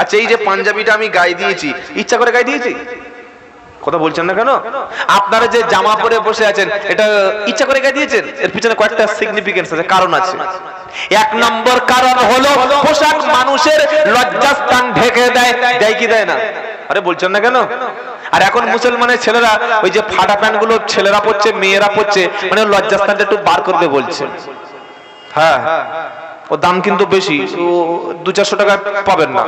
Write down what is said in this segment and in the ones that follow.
আচ্ছা এই যে পাঞ্জাবিটা আমি গায়ে দিয়েছি, ইচ্ছা করে গায়ে দিয়েছি? কথা বলছেন না কেন? আপনারা যে জামা পরে বসে আছেন, এটা ইচ্ছা করে গায়ে দিয়েছেন? এর পিছনে কয়েকটা সিগনিফিকেন্স আছে, কারণ আছে। এক নম্বর কারণ হলো পোশাক মানুষের লজ্জাস্থান ঢেকে দেয়। দেয় কি দেয় না? আরে বলছেন না কেন? আর এখন মুসলমানের ছেলেরা ওই যে ফাটা প্যান্ট গুলো ছেলেরা পরছে, মেয়েরা পরছে, মানে লজ্জাস্থানটা একটু বার করবে বলছে। হ্যাঁ, ও দাম কিন্তু বেশি, 200-400 টাকা পাবেন না।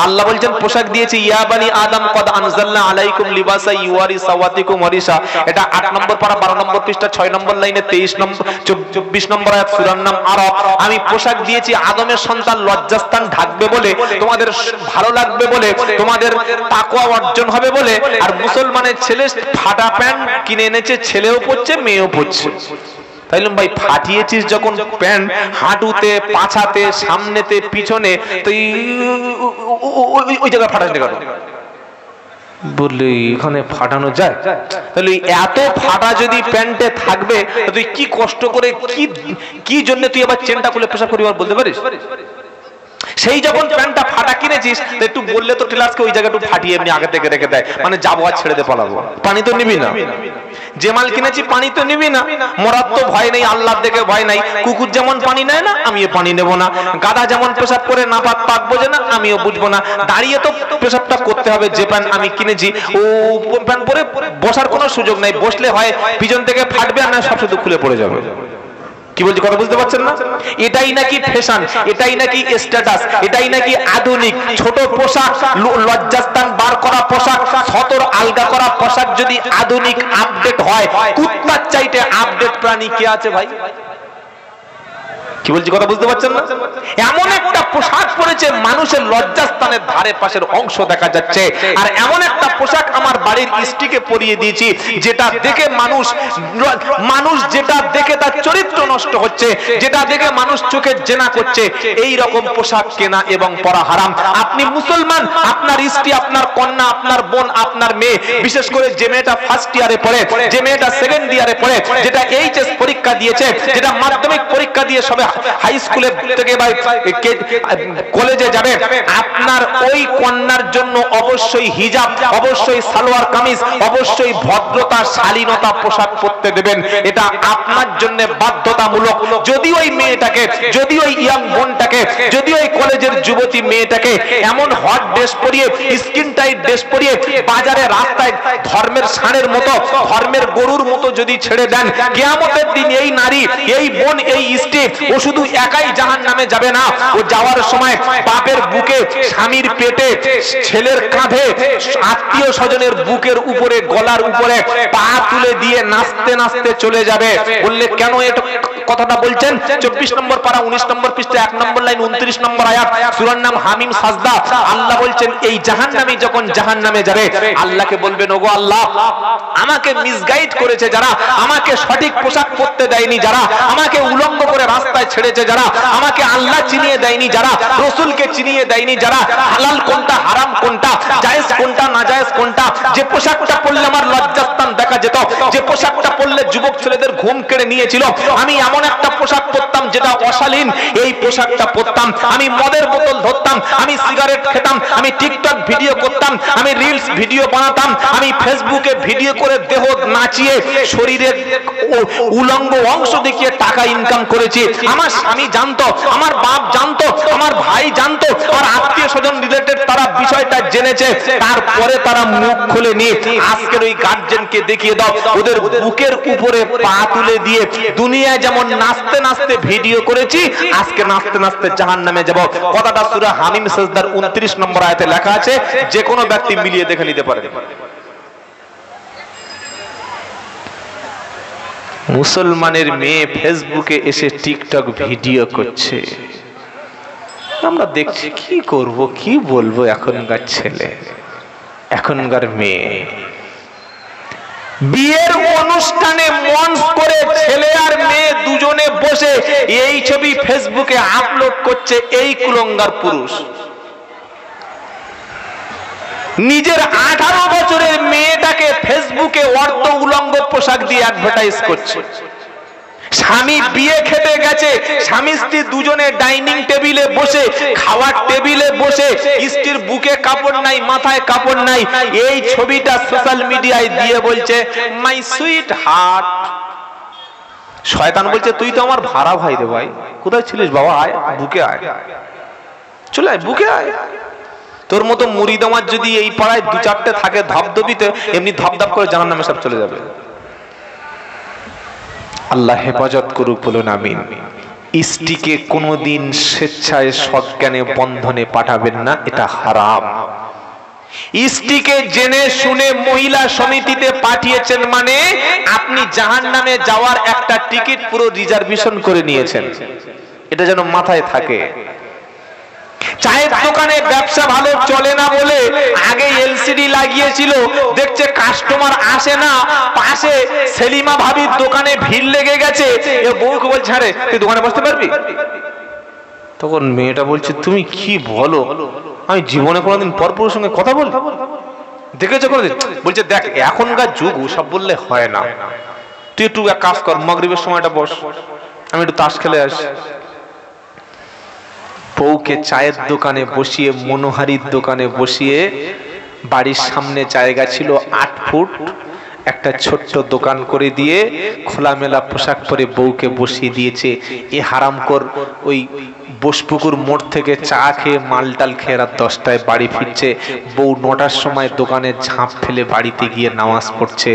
আল্লাহ বলছেন পোশাক দিয়েছি, ইয়া বানি আদম কদ আনজালনা আলাইকুম লিবাসা ইউয়ারি সাওয়াতিকুম ওয়ারিসা। এটা 8 নম্বর পারা 12 নম্বর পৃষ্ঠা 6 নম্বর লাইনে 23 নম্বর 24 নম্বর আয়াত সূরার নাম আরব। আমি পোশাক দিয়েছি আদমের সন্তান লজ্জাস্থান ঢাকবে বলে, তোমাদের ভালো লাগবে বলে, তোমাদের তাকওয়া অর্জন হবে বলে। আর মুসলমানের ছেলে ফাটা প্যান্ট কিনে এনেছে, ছেলেও পরছে মেয়েও পরছে। তাইলে ভাই ফাটিয়েছিস যখন প্যান্ট, হাঁটুতে পাছাতে সামনেতে পিছনে, তো ওই জায়গায় ফাটাস না কেন? বললি এখানে ফাটানো যায়? তাহলে এত ফাটা যদি প্যান্টে থাকবে, তুই কি কষ্ট করে কি জন্য তুই আবার চেনটা খুলে পেশাব করি বলতে পারিস? সেই যখন প্যান্টটা ফাটা কিনেছিস, একটু বললে তো টেলার্সকে ওই জায়গাটা ফাটিয়ে এমনি আগে থেকে রেখে দেয়, মানে যাবো আর ছেড়ে দিয়ে পালাবো। পানি তো নিবি না, যে মাল কিনেছি পানি তো নিবি না। মরার তো ভয় নেই, আল্লাহর দেখে ভয় নাই। কুকুর যেমন পানি নেয় না, আমিও পানি নেব না। গাধা যেমন পেশাব করে না পাক বোঝে না, আমিও বুঝবো না। দাঁড়িয়ে তো পেশাবটা করতে হবে। যে প্যান্ট আমি কিনেছি ও প্যান্ট পরে বসার কোনো সুযোগ নাই, বসলে হয় পিছন থেকে ফাটবে, আর না সব শুধু খুলে পড়ে যাবে। কি বলছি কথা বুঝতে পারছেন না? এটাই নাকি ফ্যাশন, এটাই নাকি স্ট্যাটাস, এটাই নাকি আধুনিক। ছোট পোশাক, লজ্জাস্থান বার করা পোশাক, সতর আলগা করা পোশাক যদি আধুনিক আপডেট হয়, কুত্তার চাইতে আপডেট প্রাণী কে আছে ভাই? কি বলছি কথা বুঝতে পারছেন না? এমন একটা পোশাক পরেছে মানুষের লজ্জাস্থানের ধারে পাশের অংশ দেখা যাচ্ছে। আর এমন একটা পোশাক আমার বাড়ির স্ত্রীকে পরিয়ে দিয়েছি, যেটা দেখে মানুষ যেটা দেখে তার চরিত্র নষ্ট হচ্ছে, যেটা দেখে মানুষ চোখে জেনা করছে। এই রকম পোশাক কেনা এবং পরা হারাম। আপনি মুসলমান, আপনার স্ত্রী, আপনার কন্যা, আপনার বোন, আপনার মেয়ে, বিশেষ করে যে মেয়েটা ফার্স্ট ইয়ারে পড়ে, যে মেয়েটা সেকেন্ড ইয়ারে পড়ে, যেটা এইচএস পরীক্ষা দিয়েছে, যেটা মাধ্যমিক পরীক্ষা দিয়ে সবে হাই স্কুলে থেকে বা কলেজে যাবে, আপনার ওই কন্যার জন্য অবশ্যই হিজাব, অবশ্যই সালোয়ার কামিজ, অবশ্যই ভদ্রতা শালীনতা পোশাক পরতে দেবেন। এটা আপনার জন্য বাধ্যতামূলক। যদি ওই মেয়েটাকে, যদি ওই ইয়াং বোনটাকে, যদি ওই কলেজের যুবতী মেয়েটাকে এমন হট ড্রেস পরিয়ে, স্কিন টাইট ড্রেস পরিয়ে বাজারে রাস্তায় ধর্মের ষাঁড়ের মতো, ধর্মের গরুর মতো যদি ছেড়ে দেন, কিয়ামতের দিন এই নারী, এই বোন, এই স্ত্রী, ও শুধু একাই জাহান্নামে যাবে না, ও যাওয়ার সময় বাপের বুকে, স্বামীর পেটে, ছেলের কাঁধে, আত্মীয় স্বজনের বুকের উপরে, গলার উপরে পা তুলে দিয়ে নাচতে নাচতে চলে যাবে। বললে কেন এটা কথাটা বলছেন? 24 নম্বর পারা 19 নম্বর পৃষ্ঠা 1 নম্বর লাইন 29 নম্বর আয়াত, সূরার নাম হামিম সাজদা। আল্লাহ বলছেন এই জাহান্নামী যখন জাহান্নামে যাবে, আল্লাহকে বলবেন, ওগো আল্লাহ, আমাকে মিসগাইড করেছে যারা, আমাকে সঠিক পোশাক পরতে দেয়নি যারা, আমাকে উলঙ্গ করে রাস্তায় ছেড়েছে যারা, আমাকে আল্লাহ চিনিয়ে দেয়নি যারা, রাসূলকে চিনিয়ে দেয়নি যারা, হালাল কোনটা হারাম কোনটা, জায়েজ কোনটা নাজায়েজ কোনটা, যে পোশাকটা পরলে আমার লজ্জাস্থান দেখা যেত, যে পোশাকটা পরলে যুবক ছেলেদের ঘুম কেড়ে নিয়েছিল, আমি এমন একটা পোশাক পরতাম যেটা অশালীন, এই পোশাকটা পরতাম। আমি মদের বোতল ধরতাম, আমি সিগারেট খেতাম, আমি টিকটক ভিডিও করতাম, আমি রিলস ভিডিও বানাতাম, আমি ফেসবুকে ভিডিও করে দেহ নাচিয়ে শরীরের উলঙ্গ অংশ দেখিয়ে টাকা ইনকাম করেছি। আমার স্বামী জানতো, আমার বাপ জানতো, আমার ভাই জানতো, আর আত্মীয় স্বজন রিলেটেড তারা বিষয়টা জেনেছে, তারপরে তারা মুখ খুলেনি। আজকের ওই গার্জেনকে দেখিয়ে দাও, ওদের বুকের উপরে পা তুলে দিয়ে দুনিয়ায় যেমন নাচতে নাচতে ভিডিও করেছি, আজকে নাচতে নাচতে জাহান্নামে যাব। কথাটা সূরা হামিম সাজদার 29 নম্বর আয়াতে লেখা আছে, যে কোনো ব্যক্তি মিলিয়ে দেখে নিতে পারে। মুসলমানের মেয়ে ফেসবুকে এসে টিকটক ভিডিও করছে, আমরা দেখছি। কি করব, কি বলবো? এখনকার ছেলে, এখনকার মেয়ে বিয়ের অনুষ্ঠানে মঞ্চ করে ছেলে আর মেয়ে দুজনে বসে এই ছবি ফেসবুকে আপলোড করছে। এই কুলঙ্গার পুরুষ নিজের 18 বছরের মেয়েটাকে ফেসবুকে অর্ধ উলঙ্গ পোশাক দিয়ে অ্যাডভার্টাইজ করছে। স্বামী বিয়ে খেতে গেছে, স্বামী স্ত্রী দুজনে ডাইনিং টেবিলে বসে, খাওয়ার টেবিলে বসে, স্ত্রীর বুকে কাপড় নাই, মাথায় কাপড় নাই, এই ছবিটা সোশ্যাল মিডিয়ায় দিয়ে বলছে মাই সুইট হার্ট। শয়তান বলছে তুই তো আমার ভাড়া ভাই রে ভাই, কোথায় ছিলিস বাবা, আয় বুকে আয়, চলে আয় বুকে আয়। তোর মতো মুরিদ আমার যদি এই পাড়ায় দু চারটে থাকে ধপধপিতে, এমনি ধপধপ করে জাহান্নামে সব চলে যাবে। আল্লাহ হেফাজত করুক, বলুন আমিন। স্ত্রীকে কোনোদিন স্বেচ্ছায় সজ্ঞানে বন্ধনে পাঠাবেন না, এটা হারাম। স্ত্রীকে জেনে শুনে মহিলা সমিতিতে পাঠিয়েছেন মানে আপনি জাহান্নামে যাওয়ার একটা টিকিট পুরো রিজার্ভেশন করে নিয়েছেন, এটা যেন মাথায় থাকে। চায়ের দোকানে ব্যবসা ভালো চলে না বলে আগে এলসিডি লাগিয়েছিল, দেখছে কাস্টমার আসে না, পাশে সেলিমা ভাবির দোকানে ভিড় লেগে গেছে, এ বউকে বলছে আরে তুই দোকানে বসতে পারবি? তখন মেয়েটা বলছে তুমি কি বলো, আমি জীবনে কোনোদিন পরপুরুষের সঙ্গে কথা বলি, দেখেছো কোনোদিন? বলছে দেখ এখনকার যুগ সব বললে হয় না, তুই একটু এক কাজ কর, মাগরিবের সময়টা বস, আমি একটু তাস খেলে আসি। বউকে চায়ের দোকানে বসিয়ে, মনোহারির দোকানে বসিয়ে, বাড়ির সামনে জায়গা ছিল 8 ফুট, একটা ছোট্ট দোকান করে দিয়ে খোলামেলা পোশাক পরে বউকে বসিয়ে দিয়েছে। এ হারামখোর ওই বসপুকুর মোড় থেকে চা খেয়ে মালটাল খেয়ে রাত 10টায় বাড়ি ফিরছে, বউ 9টার সময় দোকানে ঝাঁপ ফেলে বাড়িতে গিয়ে নামাজ পড়ছে।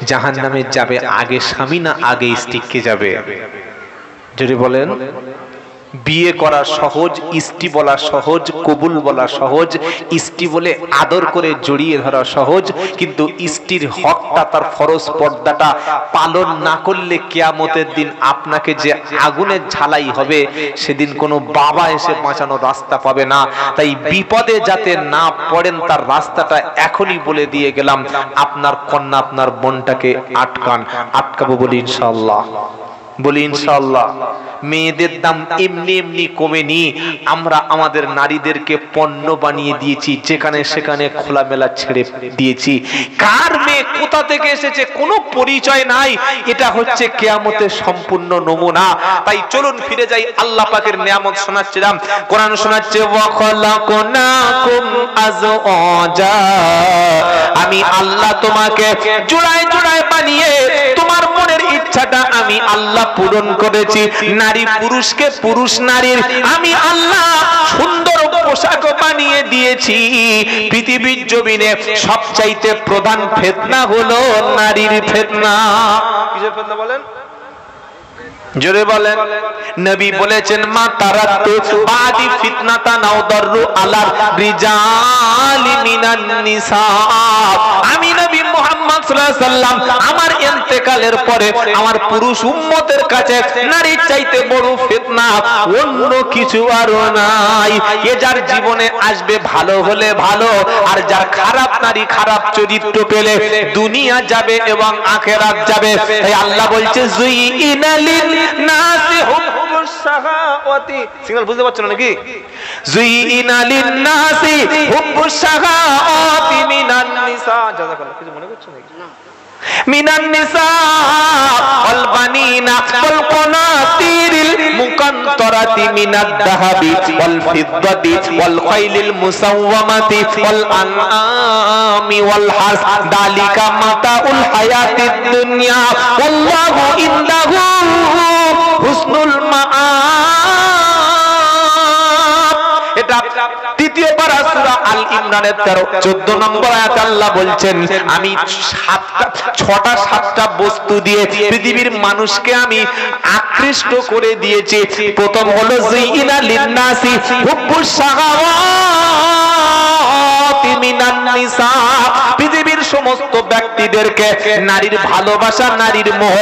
জাহান্নামে যাবে আগে স্বামী না আগে স্ত্রীকে যাবে? যদি বলেন বিয়ে করা সহজ, স্ত্রী বলা সহজ, কবুল বলা সহজ, স্ত্রী বলে আদর করে জড়িয়ে ধরা সহজ, কিন্তু স্ত্রীর হকটা, তার ফরজ পর্দাটা পালন না করলে কিয়ামতের দিন আপনাকে যে আগুনের ঝালাই হবে, সেদিন কোনো বাবা এসে বাঁচানোর রাস্তা পাবে না। তাই বিপদে যাতে না পড়েন তার রাস্তাটা এখনই বলে দিয়ে গেলাম। আপনার কন্যা, আপনার বোনটাকে আটকান, আটকাবো বলি ইনশাআল্লাহ, বলি ইনশাআল্লাহ। মেয়েদের দাম এমনি এমনি কমেনি, আমরা আমাদের নারীদেরকে পণ্য বানিয়ে দিয়েছি, যেখানে সেখানে খোলামেলা ছেড়ে দিয়েছি। কার মেয়ে কোথা থেকে এসেছে কোনো পরিচয় নাই, এটা হচ্ছে কিয়ামতের সম্পূর্ণ নমুনা। তাই চলুন ফিরে যাই, আল্লাহ পাকের নিয়ামত শোনাচ্ছিলাম, কোরআন শোনাচ্ছে ওয়া খালাকনাকুম আজওয়াজা, আমি আল্লাহ তোমাকে জোড়ায় জোড়ায় বানিয়ে তোমার মনের ইচ্ছাটা আমি আল্লাহ পূরণ করেছি। নারী পুরুষকে, পুরুষ নারীর আমি আল্লাহ সুন্দর পোশাক বানিয়ে দিয়েছি। পৃথিবীর জমিনে সবচাইতে প্রধান ফিতনা হলো নারীর ফিতনা। কিসের ফিতনা বলেন? জোরে বলেন। নবী বলেছেন মা তারাতু বাদি ফিতনাতা নাও দাররু আলার রিজালি মিনান নিসা, আমি নবী মুহাম্মদ সাল্লাল্লাহু আলাইহি সাল্লাম আমার ইন্তেকালের পরে আমার পুরুষ উম্মতের কাছে নারীর চাইতে বড় ফিতনা অন্য কিছু আর নাই। এ যার জীবনে আসবে ভালো হলে ভালো, আর যার খারাপ নারী, খারাপ চরিত্র পেলে দুনিয়া যাবে এবং আখিরাত যাবে। তাই আল্লাহ বলছে যুইনা লিন নাসি হুব্বুস শাহাওয়াতি, সিঙ্গেল বুঝতে পারছো নাকি? যুইনা লিন নাসি হুব্বুস শাহাওয়াতি মিনান নিসা, জাযাকাল্লাহ, কিছু মনে করছো নাকি? মিনান নিসা ওয়াল বানিনা ওয়াল কুনাতিরিল মুকান্তারাতি মিনাদ যাহাবি ওয়াল ফিদ্দাতি ওয়াল খাইলিল মুসাওয়ামাতি ওয়াল আনআমি ওয়াল হাস, যালিকা মাতাউল হায়াতিদ দুনিয়া ওয়াল্লাহু ইনদাহু হুসনুল মাআব। এটা তৃতীয় পারা সূরা আল ইমরানের 13-14 নম্বর আয়াতে আল্লাহ বলছেন আমি 6টা বস্তু দিয়ে পৃথিবীর মানুষকে আমি আকৃষ্ট করে দিয়েছি। প্রথম হলো যুইনা লিন্নাসি হুব্বুস শাহাওয়াতি মিনান নিসা, পৃথিবীর সমস্ত ব্যক্তিদেরকে নারীর ভালোবাসা, নারীর মোহ,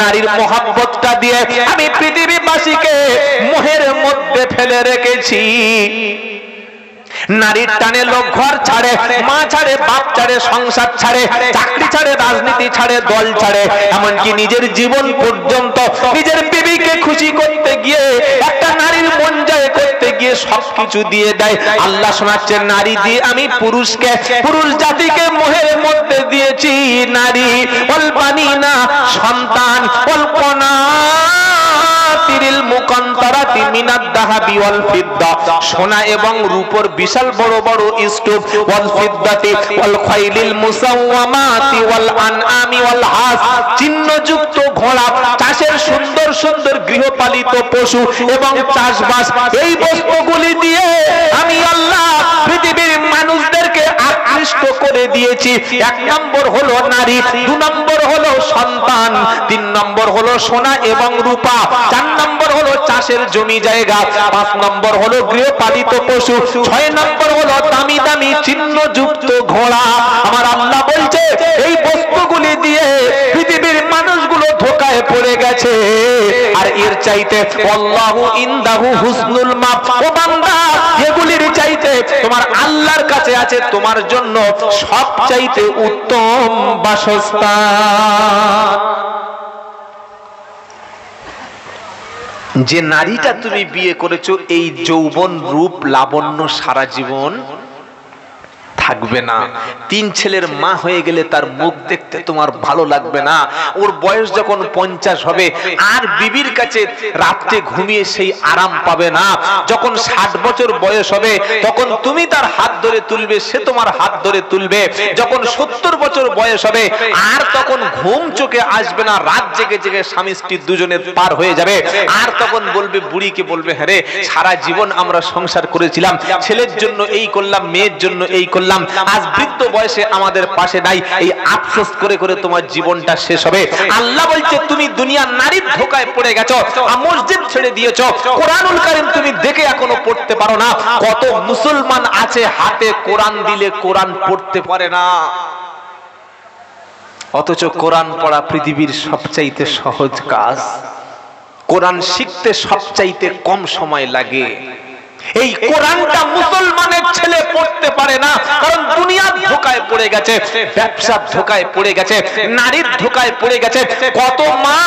নারীর মহব্বতটা দিয়ে আমি পৃথিবীবাসীকে মোহের মধ্যে ফেলে রেখেছি। নারীর টানে লোক ঘর ছাড়ে, মা ছাড়ে, বাপ ছাড়ে, সংসার ছাড়ে, চাকরি ছাড়ে, রাজনীতি ছাড়ে, দল ছাড়ে, এমনকি নিজের জীবন পর্যন্ত নিজের বিবিকে খুশি করতে গিয়ে, একটা নারীর মন জয় করতে গিয়ে সবকিছু দিয়ে দেয়। আল্লাহ শোনাচ্ছেন, নারী দিয়ে আমি পুরুষকে, পুরুষ জাতিকে মোহের মধ্যে দিয়েছি নারী। ওয়াল বানিনা, সন্তান, ওয়াল কনাতিরিল মুকান্তারাতি মিনাদ দাহাবি ওয়াল ফিদ্দা, সোনা এবং রূপোর বিশাল বড় বড় স্তূপ, ওয়াল ফিদ্দাতি ওয়াল খাইলিল মুসাওয়ামাতি ওয়াল আনআমি ওয়াল হাস, চিহ্নযুক্ত ঘোড়া, চাষের সুন্দর সুন্দর গৃহপালিত পশু এবং চাষবাস, এই বস্তুগুলি দিয়ে আমি আল্লাহ পৃথিবীর মানুষদেরকে আকৃষ্ট করে দিয়েছি। এক নম্বর হলো নারী, দু নম্বর হলো সন্তান, তিন নম্বর হলো সোনা এবং রূপা, চার নম্বর হলো চাষের জমি জায়গা, পাঁচ নম্বর হলো গৃহপালিত পশু, ছয় নম্বর হলো দামি দামি চিহ্নযুক্ত ঘোড়া। আমার আল্লাহ বলছে এই বস্তুগুলি দিয়ে পৃথিবীর মানুষগুলো ধোঁকায় পড়ে গেছে। আর এর চাইতে আল্লাহু ইনদাহু হুসনুল মাপ, ও বান্দা এগুলির চাইতে তোমার আল্লাহর কাছে আছে তোমার জন্য সবচাইতে উত্তম বাসস্থান। যে নারীটা তুমি বিয়ে করেছো, এই যৌবন রূপ লাবণ্য সারা জীবন থাকবে না। তিন ছেলের মা হয়ে গেলে তার মুখ দেখতে তোমার ভালো লাগবে না। ওর বয়স যখন 50 হবে আর বিবির কাছে রাতে ঘুমিয়ে সেই আরাম পাবে না। যখন 60 বছর বয়স হবে তখন তুমি তার হাত ধরে তুলবে, সে তোমার হাত ধরে তুলবে। যখন 70 বছর বয়স হবে আর তখন ঘুম চোখে আসবে না, রাত জেগে জেগে স্বামী স্ত্রী দুজনের পার হয়ে যাবে। আর তখন বলবে, বুড়িকে বলবে, হ্যাঁ রে সারা জীবন আমরা সংসার করেছিলাম, ছেলের জন্য এই করলাম, মেয়ের জন্য এই করলাম, আজ বৃদ্ধ বয়সে আমাদের পাশে নাই, এই আফসোস করে করে তোমার জীবনটা শেষ হবে। আল্লাহ বলছে তুমি দুনিয়ার নারীর ধোঁকায় পড়ে গেছো, মসজিদ ছেড়ে দিয়েছো, কোরআনুল কারীম তুমি দেখে এখনো পড়তে পারো না। কত মুসলমান আছে হাতে কোরআন দিলে কোরআন পড়তে পারে না, অথচ কোরআন পড়া পৃথিবীর সবচাইতে সহজ কাজ। কোরআন শিখতে সবচাইতে কম সময় লাগে। এই কোরআনটা মুসলমানের ছেলে পড়তে পারে না, কারণ দুনিয়ার ধোঁকায় পড়ে গেছে, ব্যবসার ধোঁকায় পড়ে গেছে, নারীর ধোঁকায় পড়ে গেছে। কত মা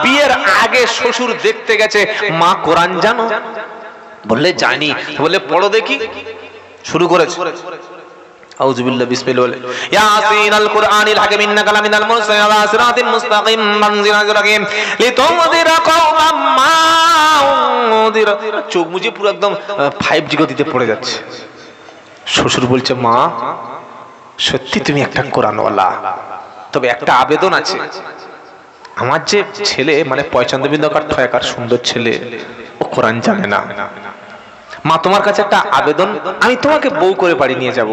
বিয়ের আগে শ্বশুর দেখতে গেছে, মা কোরআন জানো? বললে জানি। বলে পড়ো দেখি। শুরু করেছে, আউযুবিল্লাহ বিসমিল্লাহ, ইয়াসিনাল কুরআনিল হাকিম ইন্নাকা লামিনাল মুরসালিন আলা সিরাতিন মুস্তাকিম মানজিলাতুর রাকিম লিতুনদিরা কওমান মা উনদিরা। চোখ মুজে পুরো একদম 5G গতিতে পড়ে যাচ্ছে। শ্বশুর বলছে, মা সত্যি তুমি একটা কোরআনওয়ালা, তবে একটা আবেদন আছে। আমার যে ছেলে মানে পয়চন্দ্রবিন্দুকার ঠয়াকার সুন্দর ছেলে, ও কোরআন জানে না। মা তোমার কাছে একটা আবেদন, আমি তোমাকে বউ করে বাড়ি নিয়ে যাব,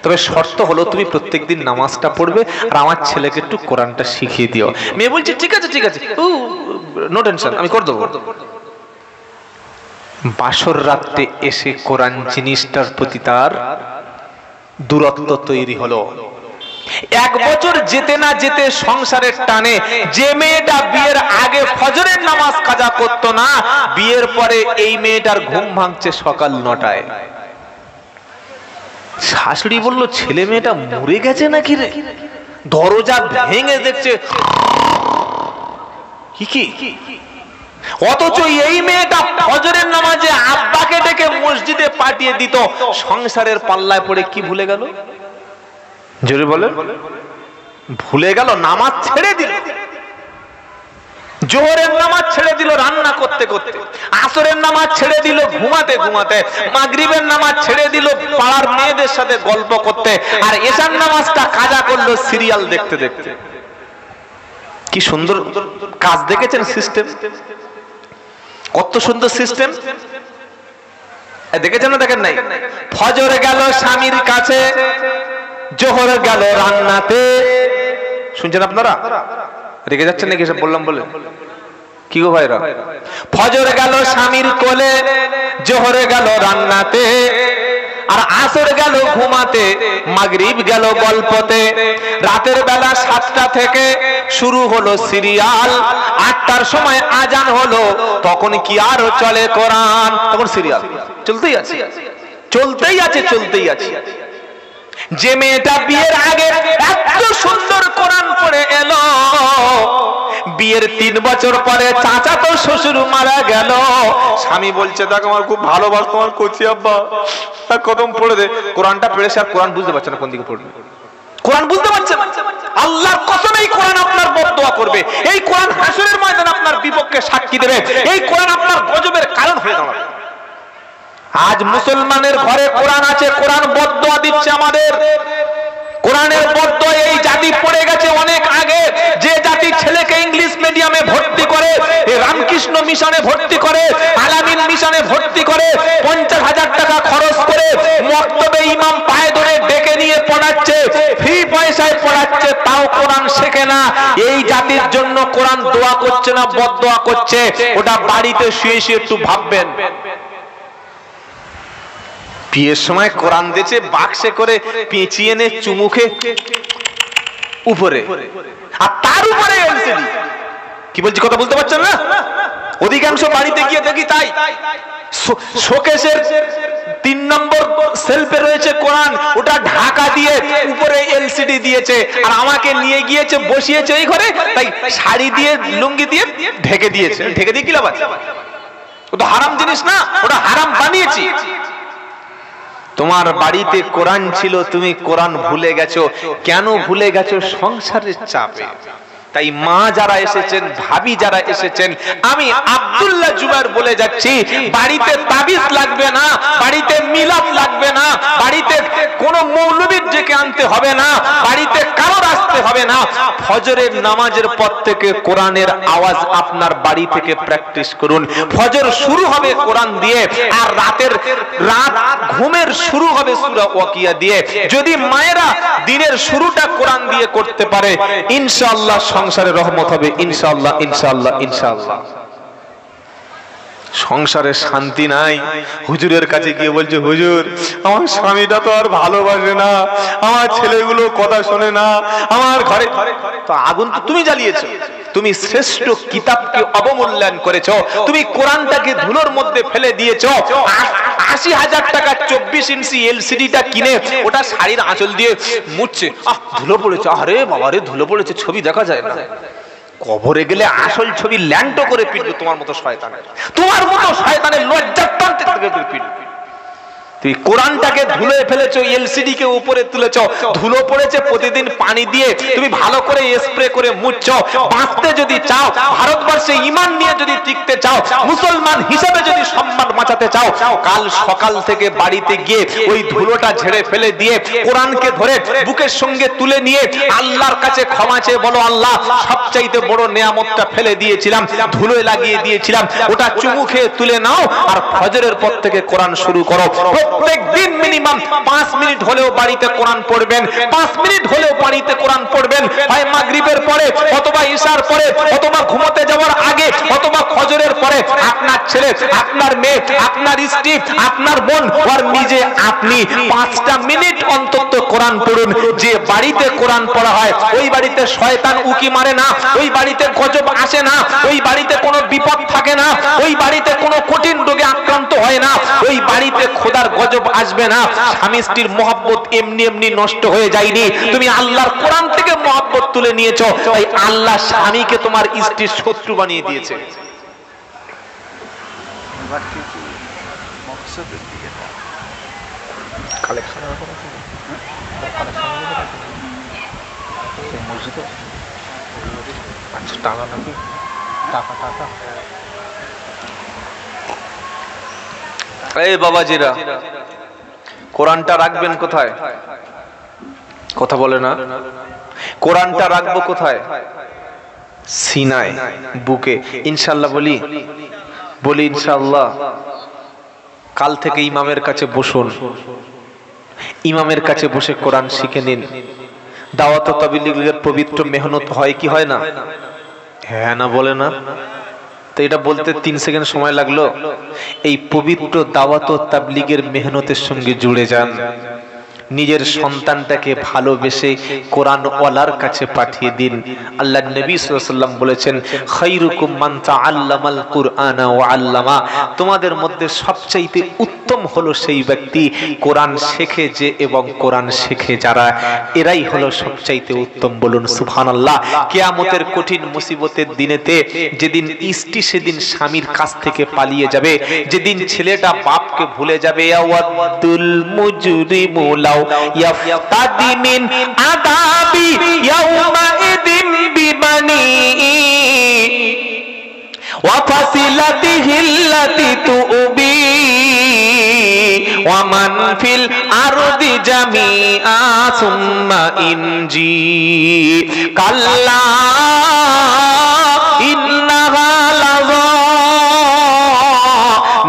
তবে শর্ত হলো তুমি প্রত্যেকদিন নামাজটা পড়বে আর আমার ছেলেকে একটু কোরআনটা শিখিয়ে দিও। মেয়ে বলছে ঠিক আছে ঠিক আছে, নো টেনশন, আমি করে দেবো। বাসর রাতে এসে কোরআন জিনিসটার প্রতি তার দূরত্ব তৈরি হলো। 1 বছর যেতে না যেতে সংসারের টানে যে মেয়েটা বিয়ের আগে ফজরের নামাজ কাজা করতো না, বিয়ের পরে এই মেয়েটার ঘুম ভাঙছে সকাল 9টায়। শাশুড়ি বলল, ছেলে মেয়েটা মরে গেছে নাকি রে? দরজা ভেঙে দেখছে কি। অথচ এই মেয়েটা ফজরের নামাজে আব্বাকে ডেকে মসজিদে পাঠিয়ে দিত, সংসারের পাল্লায় পড়ে কি ভুলে গেল? জোরে বলে, ভুলে গেল, নামাজ ছেড়ে দিল। জোহরের নামাজ ছেড়ে দিল রান্না করতে করতে, আসরের নামাজ ছেড়ে দিল ঘুমাতে ঘুমাতে, মাগরিবের নামাজ ছেড়ে দিল পাড়ার মেয়েদের সাথে গল্প করতে, আর এশার নামাজটা কাজা করলো সিরিয়াল দেখতে দেখতে। কি সুন্দর কাজ দেখেছেন সিস্টেম, কত সুন্দর সিস্টেম দেখেছেন না? দেখেন নাই? ফজর গেল স্বামীর কাছে, জোহর গেল রান্নাতে। শুনছেন আপনারা? রেগে যাচ্ছেন নাকি সব বললাম বলে? কি গো ভাইরা? ফজর গেল স্বামীর কোলে, জোহরে গেল রান্নাতে, আর আসর গেল ঘুমাতে, মাগরিব গেল গল্পতে। রাতের বেলা 7টা থেকে শুরু হলো সিরিয়াল, 8টার সময় আজান হলো, তখন কি আর চলে কোরআন? তখন সিরিয়াল চলতেই আছে, চলতেই আছে চলতেই আছে। যে মেয়েটা বিয়ের আগে এত সুন্দর কোরআন পড়ে এলো, বিয়ের 3 বছর পরে চাচাতো শ্বশুর মারা গেল, স্বামী বলছে দেখো আমার খুব ভালোবাসতো আমার কচি আব্বা, কদম পড়ে দে। কোরআনটা পড়েছে আর কোরআন বুঝতে পারছে না কোন দিকে পড়বে, কোরআন বুঝতে পারছে না। আল্লাহর কসম এই কোরআন আপনার বদদোয়া করবে, এই কোরআন হাসরের ময়দানে আপনার বিপক্ষে সাক্ষী দেবে, এই কোরআন আপনার গজবের কারণ হয়ে দাঁড়াবে। আজ মুসলমানের ঘরে কোরআন আছে, কোরআন বদদোয়া দিচ্ছে আমাদের। কোরআনের বদদোয়া এই জাতি পড়ে গেছে অনেক আগে। যে জাতি ছেলেকে ইংলিশ মিডিয়ামে ভর্তি করে, রামকৃষ্ণ মিশনে ভর্তি করে, আলামিন মিশনে ভর্তি করে, 50,000 টাকা খরচ করে মক্তবে ইমাম পায়ে ধরে ডেকে নিয়ে পড়াচ্ছে, ফ্রি পয়সায় পড়াচ্ছে, তাও কোরআন শেখে না। এই জাতির জন্য কোরআন দোয়া করছে না, বদদোয়া করছে। ওটা বাড়িতে শুয়ে শুয়ে একটু ভাববেন। বিয়ের সময় কোরআন দিয়েছে বাক্সে করে পেঁচিয়ে এনে চুমুখে উপরে, আর তার উপরে এলসিডি। কি বলছি কথা বলতে পারছেন না? অধিকাংশ বাড়িতে গিয়ে দেখি তাই। শোকেসের 3 নম্বর সেলফে রয়েছে কোরআন, ওটা ঢাকা দিয়ে উপরে এলসিডি দিয়েছে, আর আমাকে নিয়ে গিয়েছে বসিয়েছে এই ঘরে, তাই শাড়ি দিয়ে লুঙ্গি দিয়ে ঢেকে দিয়েছে। ঢেকে দিয়ে কি লাভ আছে? ওটা হারাম জিনিস না, ওটা হারাম বানিয়েছি। তোমার বাড়িতে কোরআন ছিল, তুমি কোরআন ভুলে গেছো। কেন ভুলে গেছো? সংসারের চাপে। তাই মা যারা এসেছেন, ভাবি যারা এসেছেন, আমি আব্দুল্লাহ জুবায়ের বলে যাচ্ছি, বাড়িতে তাবিজ লাগবে না, বাড়িতে মিলাদ লাগবে না, বাড়িতে কোনো মৌলবীর ডেকে আনতে হবে না, বাড়িতে কারোর আসতে হবে না। ফজরের নামাজের পর থেকে কোরআনের আওয়াজ আপনার বাড়ি থেকে প্র্যাকটিস করুন। ফজর শুরু হবে কোরআন দিয়ে, আর রাত ঘুমের শুরু হবে সূরা ওয়াকিয়া দিয়ে। যদি মায়েরা দিনের শুরুটা কোরআন দিয়ে করতে পারে, ইনশাআল্লাহ সংসারে রহমত হবে, ইনশাআল্লাহ ইনশাআল্লাহ ইনশাআল্লাহ। সংসারে শান্তি নাই। হুজুরের কাছে গিয়ে বলছে, হুজুর আমার স্বামীটা তো আর ভালোবাসে না, আমার ছেলেগুলো কথা শোনে না, আমার ঘরে তো আগুন তো তুমি জ্বালিয়েছো। তুমি শ্রেষ্ঠ কিতাবকে অবমূল্যায়ন করেছো, তুমি কোরআনটাকে ধুলোর মধ্যে ফেলে দিয়েছো। 80,000 টাকা 24 ইঞ্চি এলসিডিটা কিনে ওটা শাড়ির আঁচল দিয়ে মুছছে, ধুলো পড়েছে, আরে বাবারে ধুলো পড়েছে, ছবি দেখা যায় না। কবরে গেলে আসল ছবি ল্যান্ড করে পিটবে তোমার মতো শয়তানের, তোমার মতো শয়তানের লজ্জার টানতে পিটবে। তুমি কোরআনটাকে ধুলোয় ফেলেছো, এলসিডি কে উপরে তুলেছো, ধুলো পড়েছে, প্রতিদিন পানি দিয়ে তুমি ভালো করে স্প্রে করে মুছছো। বাঁচতে যদি চাও, ভারতবর্ষে ঈমান নিয়ে যদি টিকতে চাও, মুসলমান হিসেবে যদি সম্মান বাঁচাতে চাও, কাল সকাল থেকে বাড়িতে গিয়ে ওই ধুলোটা ঝেড়ে ফেলে দিয়ে কোরআনকে ধরে বুকের সঙ্গে তুলে নিয়ে আল্লাহর কাছে ক্ষমা চেয়ে বলো, আল্লাহ সবচাইতে বড় নেয়ামতটা ফেলে দিয়েছিলাম, ধুলোয় লাগিয়ে দিয়েছিলাম, ওটা চুমু খেয়ে তুলে নাও, আর ফজরের পর থেকে কোরআন শুরু করো। প্রত্যেক দিন মিনিমাম 5 মিনিট হলেও বাড়িতে কোরআন পড়বেন, 5 মিনিট হলেও বাড়িতে কোরআন পড়বেন, হয় মাগরিবের পরে অথবা ঈশার পরে অথবা ঘুমোতে যাওয়ার আগে অথবা ফজরের পরে। আপনার ছেলে, আপনার মেয়ে, আপনার স্ত্রী, আপনার বোন আর নিজে আপনি 5টা মিনিট অন্তত কোরআন পড়ুন। যে বাড়িতে কোরআন পড়া হয় ওই বাড়িতে শয়তান উকি মারে না, ওই বাড়িতে গজব আসে না, ওই বাড়িতে কোনো বিপদ থাকে না, ওই বাড়িতে কোনো কঠিন রোগে আক্রান্ত হয় না, ওই বাড়িতে খোদার গজব আসবে না। স্বামী স্ত্রীর মহব্বত এমনি এমনি নষ্ট হয়ে যায়নি, তুমি আল্লাহর কোরআন থেকে মহব্বত তুলে নিয়েছো, তাই আল্লাহ স্বামীকে তোমার স্ত্রীর শত্রু বানিয়ে দিয়েছে। এই বাবাজিরা, কোরআনটা রাখবেন কোথায়? কথা বলে না। কোরআনটা রাখবো কোথায়? সিনায়, বুকে। ইনশাআল্লাহ বলি ইনশাআল্লাহ। কাল থেকে ইমামের কাছে বসুন, ইমামের কাছে বসে কোরআন শিখে নিন। দাওয়াত ও তাবলীগের পবিত্র মেহনত হয় কি হয় না? হ্যাঁ না বলে না? তো এটা বলতে 3 সেকেন্ড সময় লাগলো। এই পবিত্র দাওয়াত ও তাবলীগের মেহনতের সঙ্গে জুড়ে যান। নিজের সন্তানটাকে ভালোবেসে কোরআন ওয়ালার কাছে পাঠিয়ে দিন। আল্লাহর নবী সাল্লাল্লাহু আলাইহি ওয়াসাল্লাম বলেছেন, খায়রুকুম মান তাআল্লামাল কুরআনা ওয়া আল্লামা, তোমাদের মধ্যে সবচেয়ে উত্তম হলো সেই ব্যক্তি কোরআন শেখে যে এবং কোরআন শেখে যারা, এরাই হলো সবচেয়ে উত্তম। বলুন সুবহানাল্লাহ। কিয়ামতের কঠিন মুসিবতের দিনেতে যেদিন স্ত্রী সেদিন স্বামীর কাছ থেকে পালিয়ে যাবে, যেদিন ছেলেটা বাপকে ভুলে যাবে, ইয়াওয়াদুল মুজরিমু লাউ ইয়াফতাদি মিন আদাবি ইয়াউমা ইদিন বিবানি ওয়া ফাসিলাতিহি আল্লাতি তুবি ওয়া মান ফিল আরদি জামিআ সুম্মা ইনজি কাল্লা ইন্নাহা লাযা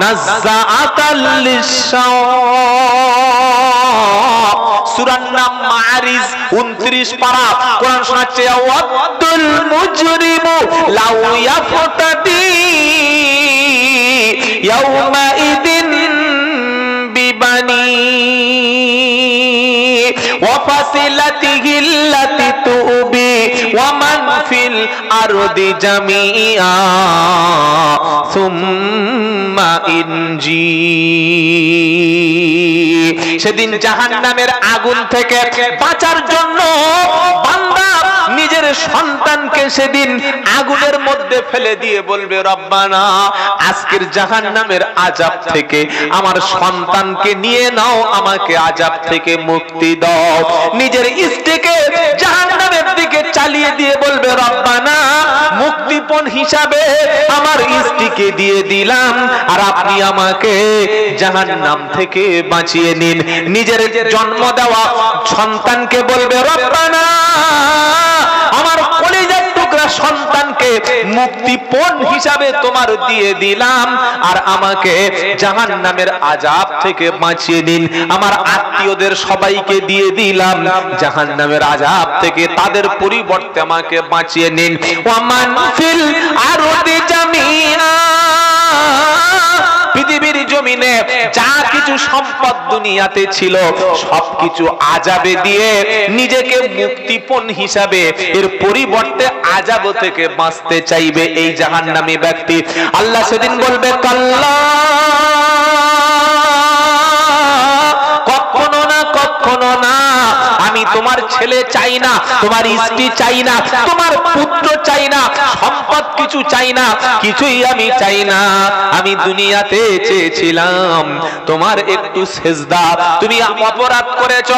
নাযাআতাল লিশশাওয়া। সূরার নাম মাআরিজ 29 পারা। কোরআন শোনাচ্ছে, ওয়াদুল মুজরিমু লাউ ইয়াফতাদি ইয়াউমা ইদিন বিবানি ওয়া ফাসিলাতিহি আল্লাতি তুবি ওয়া মান ফিল আরদি জামিআ সুম্মা ইনজি। সেদিন জাহান্নামের আগুন থেকে বাঁচার জন্য বান্দা নিজের সন্তানকে সেদিন আগুনের মধ্যে ফেলে দিয়ে বলবে, রব্বানা আজকের জাহান্নামের আযাব থেকে আমার সন্তানকে নিয়ে নাও, আমাকে আযাব থেকে মুক্তি দাও। নিজের স্ত্রীকে জাহান্নামের দিকে চালিয়ে দিয়ে বলবে, রব্বানা মুক্তিপণ হিসাবে আমার স্ত্রীকে দিয়ে দিলাম, আর আপনি আমাকে জাহান্নাম থেকে বাঁচিয়ে নিন। নিজের জন্ম দেওয়া সন্তানকে বলবে, রব্বানা আমার কলিজার টুকরা সন্তানকে মুক্তিপণ হিসাবে তোমার দিয়ে দিলাম, আর আমাকে জাহান্নামের আযাব থেকে বাঁচিয়ে নিন। আমার আত্মীয়দের সবাইকে দিয়ে দিলাম জাহান্নামের আযাব থেকে, তাদের পরিবর্তে আমাকে বাঁচিয়ে নিন। ওয়া মান ফিল আরদি জামিআ, পৃথিবীর জমিনে যা কিছু সম্পদ দুনিয়াতে ছিল সবকিছু আযাবে দিয়ে নিজেকে মুক্তিপণ হিসাবে এর পরিবর্তে আযাব থেকে বাঁচতে চাইবে এই জাহান্নামী ব্যক্তি। আল্লাহ সেদিন বলবে, কাল্লা কখনো না, কখনো না, আমি তোমার ছেলে চাই না, তোমার স্ত্রী চাই না, তোমার পুত্র চাই না, সম্পদ কিছু চাই না, কিছুই আমি চাই না। আমি দুনিয়াতে চেয়েছিলাম তোমার একটু সেজদা। তুমি অপরাধ করেছো,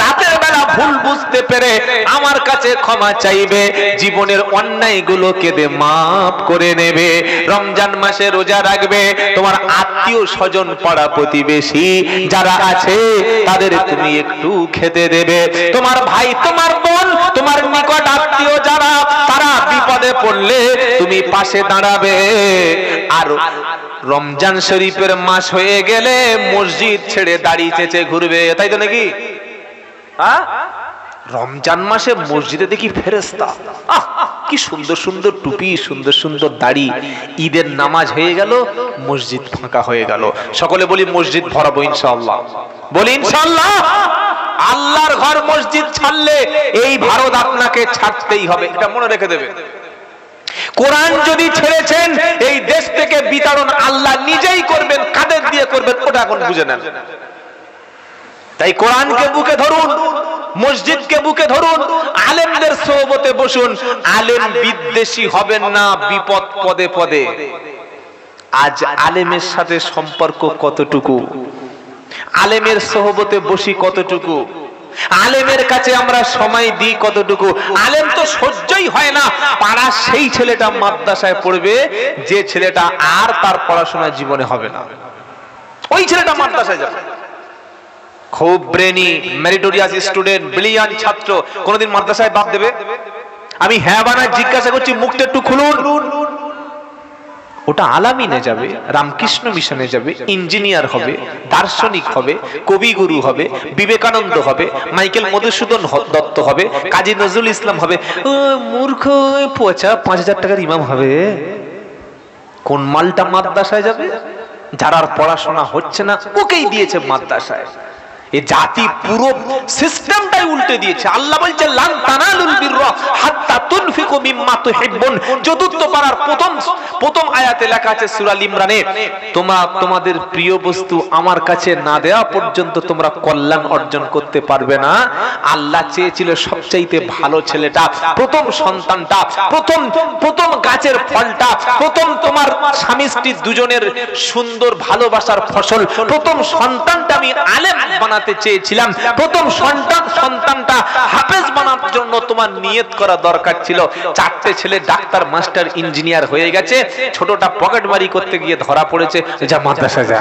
রাতের বেলা ভুল বুঝতে পেরে আমার কাছে ক্ষমা চাইবে, জীবনের অন্যায়গুলোকে মাফ করে নেবে, রমজান মাসে রোজা রাখবে, তোমার আত্মীয় স্বজন পাড়া প্রতিবেশী যারা আছে তাদের তুমি একটু খেতে দেবে, তোমার ভাই তোমার বোন তোমার নিকট আত্মীয় যারা তারা বিপদে পড়লে তুমি পাশে দাঁড়াবে। আর রমজান শরীফের মাস হয়ে গেলে মসজিদ ছেড়ে দাড়ি চেঁচে ঘুরবে, তাই তো নাকি? রমজান মাসে মসজিদে দেখি ফেরেশতা, কি সুন্দর সুন্দর টুপি, সুন্দর সুন্দর দাড়ি। ঈদের নামাজ হয়ে গেল, মসজিদ ফাঁকা হয়ে গেল। সকলে বলি মসজিদ ভরাবো ইনশাআল্লাহ, বলি ইনশাআল্লাহ। আল্লাহর ঘর মসজিদ ছাড়লে এই ভারত আপনাকে ছাড়তেই হবে, এটা মনে রেখে দেবে। কোরআন যদি ছেড়েছেন এই দেশ থেকে বিতাড়ন আল্লাহ নিজেই করবেন, কাদের দিয়ে করবেন ওটা এখন বুঝে নেন। তাই কোরআনকে বুকে ধরুন, মসজিদকে বুকে ধরুন, আলেমদের সোহবতে বসুন। আলেম বিদ্বেষী হবেন না বিপদ পদে পদে। আজ আলেমের সাথে সম্পর্ক কতটুকু, আলেমের সোহবতে বসি কতটুকু, আলেমের কাছে আমরা সময় দিই কতটুকু। আলেম তো সহ্যই হয় না পাড়ার সেই ছেলেটা মাদ্রাসায় পড়বে যে ছেলেটা আর তার পড়াশোনা জীবনে হবে না, ওই ছেলেটা মাদ্রাসায় যাবে। খুব ব্রেনি মেরিটোরিয়াস স্টুডেন্ট, ব্রিলিয়ান্ট ছাত্র, কোনদিন মাদ্রাসায় বাদ দেবে? আমি হ্যাঁ বানায় জিজ্ঞাসা করছি, মুখটা একটু খুলুন। ওটা আলামিনে যাবে, রামকৃষ্ণ মিশনে যাবে, ইঞ্জিনিয়ার হবে, দার্শনিক হবে, কবিগুরু হবে, বিবেকানন্দ হবে, মাইকেল মধুসূদন দত্ত হবে, কাজী নজরুল ইসলাম হবে। মূর্খ পচা 5000 টাকার ইমাম হবে। কোন মালটা মাদ্রাসায় যাবে? যারা পড়াশোনা হচ্ছে না ওকেই দিয়েছে মাদ্রাসায়। এই জাতি পুরো সিস্টেমটাই উল্টে দিয়েছে। আল্লাহ বলছে লান তানালুল বিররা হাত্তা তুনফিকু মিম্মা তুহিব্বুন। চতুর্থ পারার প্রথম আয়াতে লেখা আছে সূরা আল ইমরানে, তোমরা তোমাদের প্রিয় বস্তু আমার কাছে না দেওয়া পর্যন্ত তোমরা কল্যাণ অর্জন করতে পারবে না। আল্লাহ চেয়েছিল সবচাইতে ভালো ছেলেটা, প্রথম সন্তানটা, প্রথম গাছের ফলটা, প্রথম তোমার স্বামী স্ত্রী দুজনের সুন্দর ভালোবাসার ফসল, প্রথম সন্তানটা আমি আলেম বানাতে চেয়েছিলাম, প্রথম সন্তানটা হাফেজ বানানোর জন্য তোমার নিয়ত করা দরকার ছিল। চারটে ছেলে ডাক্তার, মাস্টার, ইঞ্জিনিয়ার হয়ে গেছে, ছোটটা পকেটমারি করতে গিয়ে ধরা পড়েছে, যা মাদ্রাসা যা।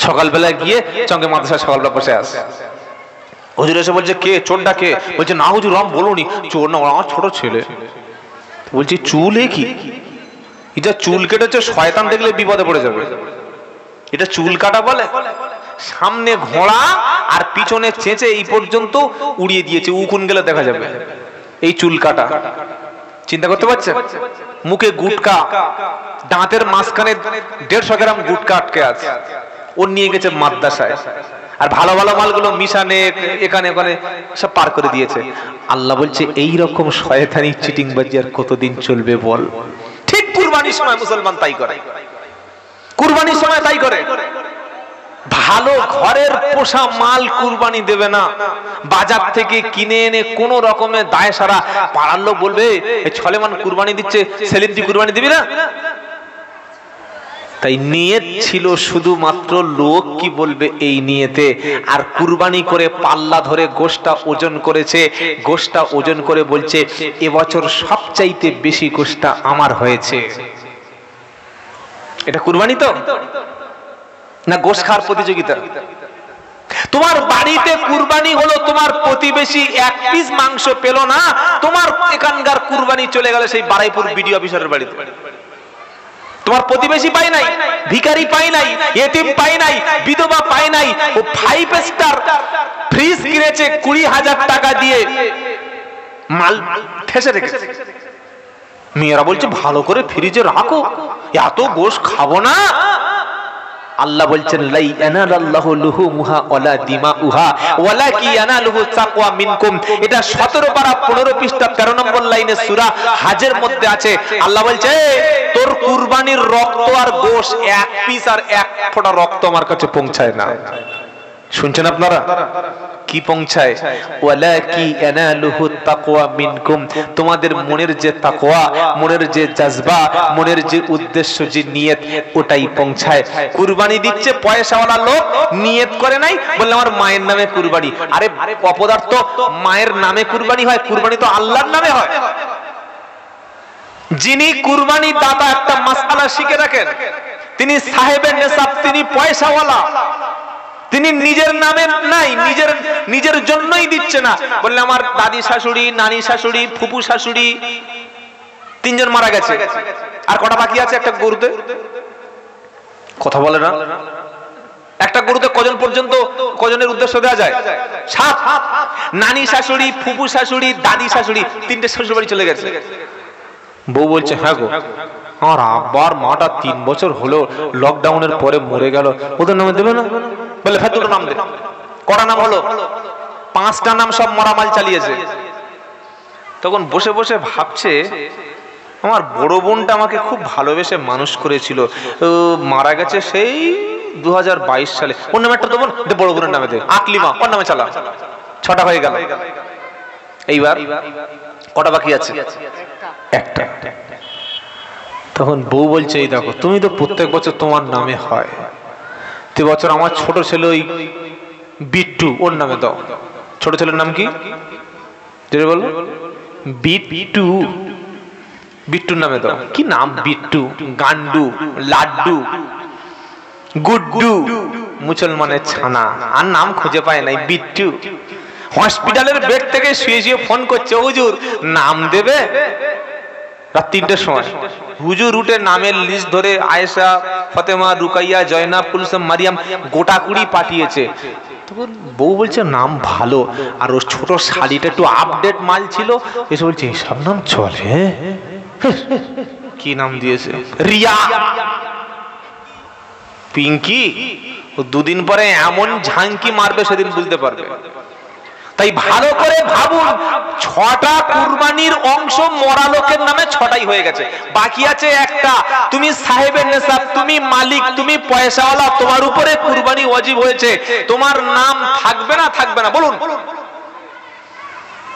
সকালবেলা গিয়ে সঙ্গে মাদ্রাসা সকালবেলা বসে আসে। হুজুর এসে বলছে কে চোরটা কে? বলছে না হুজুর রাম বলুনি, চোর না আমার ছোট ছেলে। বলছি চুল কি? এটা চুল কেটেছে, শয়তান দেখলে বিপদে পড়ে যাবে। এটা চুল কাটা বলে? সামনে ঘোড়া আর পিছনে চেঁচে এই পর্যন্ত উড়িয়ে দিয়েছে, উকুন গেলে দেখা যাবে। এই চুল কাটা চিন্তা করতে পারছেন? মুখে গুটকা, দাঁতের মাঝখানে 150 গ্রাম গুটকা আটকে আছে, ও নিয়ে গেছে মাদ্রাসায়। আর ভালো ভালো মালগুলো মিশানে এখানে ওখানে সব পার করে দিয়েছে। আল্লাহ বলছে এই রকম শয়তানি চিটিংবাজি আর কতদিন চলবে বল? ঠিক কুরবানির সময় মুসলমান তাই করে, কুরবানির সময় তাই করে। ভালো ঘরের পোষা মাল কুরবানি দেবে না, বাজার থেকে কিনে এনে কোন রকমের দায় সারা পাড়ার লোক বলবে ছলেমান কুরবানি দিচ্ছে, সেলিম তুই কুরবানি দিবি না? তাই নিয়ত ছিল শুধুমাত্র লোক কি বলবে এই নিয়তে। আর কুরবানি করে পাল্লা ধরে গোশটা ওজন করেছে, গোশটা ওজন করে বলছে এবছর সবচাইতে বেশি গোশটা আমার হয়েছে। এটা কুরবানি তো না গোশ খাওয়ার প্রতিযোগিতা? তোমার বাড়িতে কুরবানি হলো, তোমার প্রতিবেশী এক পিস মাংস পেল না, তোমার এখানকার কুরবানি চলে গেল সেই বারাইপুর বিডিও অফিসারের বাড়িতে। তোমার প্রতিবেশী পাই নাই, ভিখারি পাই নাই, এতিম পাই নাই, বিধবা পাই নাই, ও 5 স্টার ফ্রিজ কিনেছে 20,000 টাকা দিয়ে, মাল ঠেসে রেখেছে। মেয়েরা বলছে ভালো করে ফ্রিজে রাখো, এত গোশ খাবো না। আল্লাহ বলছেন লাই ইয়ানালাল্লাহু লুহুমুহা ওয়ালা দিমাউহা ওয়ালাকি ইয়ানালুহু তাকওয়া মিনকুম। এটা 17 পারা 15 পৃষ্ঠা 13 নম্বর লাইনে সূরা হাজের মধ্যে আছে। আল্লাহ বলছে তোর কুরবানির রক্ত আর গোশ এক পিস আর এক ফোঁটা রক্ত আমার কাছে পৌঁছায় না। শুনছেন আপনারা কি পৌঁছায়? ওয়ালাকি ইয়ানালুহু তাকওয়া মিনকুম। তোমাদের মনের যে তাকওয়া, মনের যে জজবা, মনের যে উদ্দেশ্য, যে নিয়ত, ওটাই পৌঁছায়। কুরবানি দিচ্ছে পয়সাওয়ালা লোক, নিয়ত করে নাই, বললে আমার মায়ের নামে কুরবানি। আরে অপদার্থ, মায়ের নামে কুরবানি হয়? কুরবানি তো আল্লাহর নামে হয়। যিনি কুরবানি দাতা একটা মাসআলা শিখে রাখেন, তিনি সাহেবের নেশাব, তিনি পয়সাওয়ালা, তিনি নিজের নামে নাই, নিজের জন্যই দিচ্ছে না। বললে আমার দাদি শাশুড়ি, নানি শাশুড়ি, ফুপু শাশুড়ি 3 জন মারা গেছে, আর কটা বাকি আছে একটা গরুতে? কথা বলে না? একটা গরুতে কজন পর্যন্ত, কজনের উদ্দেশ্য দেওয়া যায়? 7। নানি শাশুড়ি, ফুপু শাশুড়ি, দাদি শাশুড়ি, 3টে শ্বশুর বাড়ি চলে গেছে। বউ বলছে হ্যাঁ গো, আমার আব্বার মাটা 3 বছর হলো লকডাউনের পরে মরে গেল, ওদের নামে দেবে না? বলে হ্যাঁ দুটো নাম দে। কটা নাম হলো? 5টা নাম, সব মরামাল চালিয়েছে। তখন বসে বসে ভাবছে আমার বড় বোনটা আমাকে খুব ভালোবেসে মানুষ করেছিল, মারা গেছে সেই 2022 সালে, ওর নামে একটা দেবো, বড় বোনের নামে দে, আকলিমা, ওর নামে চালা। 6টা হয়ে গেল। এইবার কটা বাকি আছে? একটা। তখন বউ বলছে এই দেখো, তুমি তো প্রত্যেক বছর তোমার নামে হয়, তো বছর আমার ছোট ছেলে ওই বিট্টু, ওর নামে দাও। ছোট ছেলের নাম কি বলো? বিট্টু। বিট্টুর নামে দাও। কি নাম? বিট্টু, গান্ডু, লাড্ডু, গুড্ডু, মুসলমানের ছানা, আর নাম খুঁজে পায় নাই, বিট্টু। হসপিটালের বেড থেকে শুয়ে শুয়ে ফোন করছে, হুজুর নাম দেবে? রাত 3টের সময় হুজুর উঠে নামের লিস্ট ধরে আয়েশা, ফাতেমা, রুকাইয়া, জয়নাব, কুলসুম, মারিয়াম গোটা 20 পাঠিয়েছে। তখন বউ বলছে নাম ভালো, আর ওর ছোট শাড়িটা একটু আপডেট মাল ছিল, এসে বলছে সব নাম চলে। কি নাম দিয়েছে? রিয়া, পিঙ্কি, ও দুদিন পরে এমন ঝাঙ্কি মারবে সেদিন বুঝতে পারবে। তাই ভালো করে ভাবুন, 6টা কুরবানির অংশ মরা লোকের নামে 6টাই হয়ে গেছে, বাকি আছে একটা। তুমি সাহেবে নেশাব, তুমি মালিক, তুমি পয়সাওয়ালা, তোমার উপরে কুরবানি ওয়াজিব হয়েছে, তোমার নাম থাকবে না থাকবে না বলুন?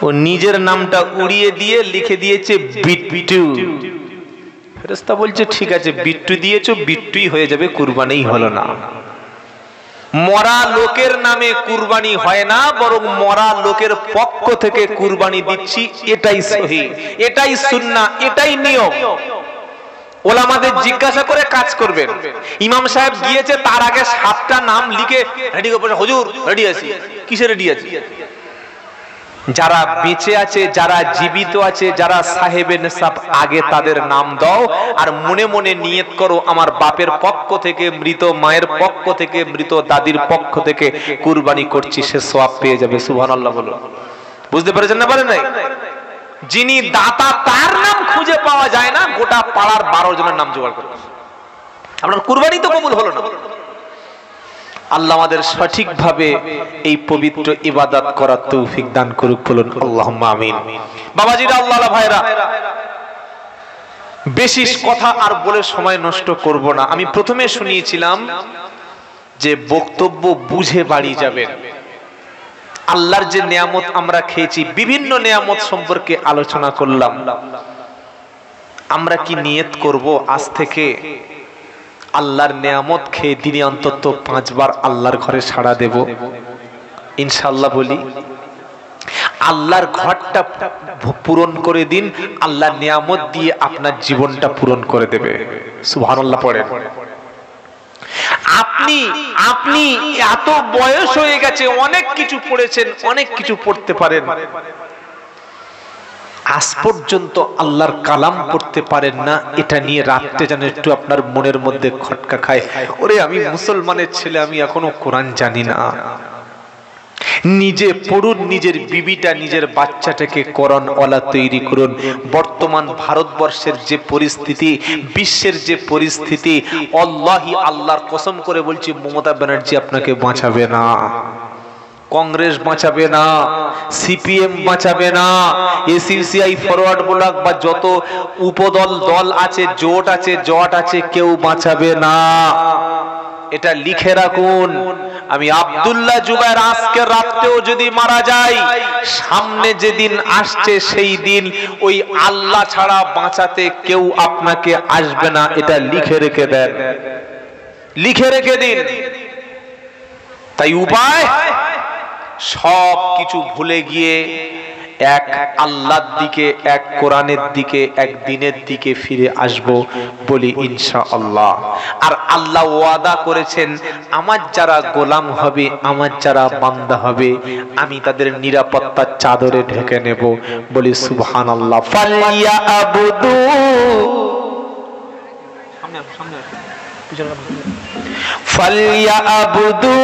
ও নিজের নামটা উড়িয়ে দিয়ে লিখে দিয়েছে বিট্টু। ফেরেশতা বলছে ঠিক আছে, বিট্টু দিয়েছো, বিট্টুই হয়ে যাবে, কুরবানিই হলো না। মরা লোকের নামে কুরবানি হয় না, বরং মরা লোকের পক্ষ থেকে কুরবানি দিচ্ছি, এটাই সহিহ, এটাই সুন্নাহ, এটাই নিয়ম। ওলামাদের জিজ্ঞাসা করে কাজ করবেন। ইমাম সাহেব গিয়েছে, তার আগে 7টা নাম লিখে রেডি করে, হুজুর রেডি আছি। কিসে রেডি আছি? যারা বেঁচে আছে, যারা জীবিত আছে, যারা সাহেবে নেশাব, আগে তাদের নাম দাও, আর মনে মনে নিয়ত করো আমার বাপের পক্ষ থেকে, মৃত মায়ের পক্ষ থেকে, মৃত দাদির পক্ষ থেকে কুরবানি করছি, সে সওয়াব পেয়ে যাবে। সুবহানাল্লাহ বলো। বুঝতে পেরেছেন না? বলেন নাই? যিনি দাতা তার নাম খুঁজে পাওয়া যায় না, গোটা পাড়ার 12 জনের নাম জোগাড় করে আপনার কুরবানি তো কবুল হলো না। আল্লাহ আমাদের সঠিকভাবে এই পবিত্র ইবাদত করার তৌফিক দান করুক, বলুন আল্লাহুম্মা আমিন। বাবাজিরা, আল্লাহ ভাইরা, বেশি কথা আর বলে সময় নষ্ট করব না। আমি প্রথমে শুনিয়েছিলাম যে বক্তব্য বুঝে বাড়ি যাবেন। আল্লাহর যে নিয়ামত আমরা খেয়েছি, বিভিন্ন নিয়ামত সম্পর্কে আলোচনা করলাম। আমরা কি নিয়ত করব আজ থেকে আল্লাহর নিয়ামত খেয়ে দিনে অন্তত 5 বার আল্লাহর ঘরে সাড়া দেব? ইনশাআল্লাহ বলি। আল্লাহর ঘরটা পূরণ করে দিন, আল্লাহর নিয়ামত দিয়ে আপনার জীবনটা পূরণ করে দেবে। সুবহানাল্লাহ পড়েন। আপনি এত বয়স হয়ে গেছে, অনেক কিছু পড়েছেন, অনেক কিছু পড়তে পারেন, আজ পর্যন্ত আল্লাহর কালাম পড়তে পারেন না। এটা নিয়ে রাত্রে যেন একটু আপনার মনের মধ্যে খটকা খায়, ওরে আমি মুসলমানের ছেলে, আমি এখনো কোরআন জানি না। নিজে পড়ুন, নিজের বিবিটা, নিজের বাচ্চাটাকে কোরআনওয়ালা তৈরি করুন। বর্তমান ভারতবর্ষের যে পরিস্থিতি, বিশ্বের যে পরিস্থিতি, আল্লাহি আল্লাহর কসম করে বলছি, মমতা ব্যানার্জি আপনাকে বাঁচাবে না, কংগ্রেস বাঁচাবে না, সিপিএম বাঁচাবে না, এসইউসিআই ফরওয়ার্ড ব্লক বা যত উপদল দল আছে, জোট আছে, কেউ বাঁচাবে না। এটা লিখে রাখুন। আমি আব্দুল্লাহ জুবায়ের আজকে রাতেও যদি মারা যায়, সামনে যেদিন আসছে সেই দিন ওই আল্লাহ ছাড়া বাঁচাতে কেউ আপনাকে আসবে না। এটা লিখে রেখে দেন, লিখে রেখে দিন। তাই উপায়, সব কিছু ভুলে গিয়ে এক আল্লাহর দিকে, এক কোরআনের দিকে, এক দিনের দিকে ফিরে আসব বলি ইনশাআল্লাহ। আর আল্লাহ ওয়াদা করেছেন, আমার যারা গোলাম হবে, আমার যারা বান্দা হবে, আমি তাদের নিরাপত্তার চাদরে ঢেকে নেব, বলি সুবহানাল্লাহ। ফালিয়াবুদু, ফালিয়াবুদু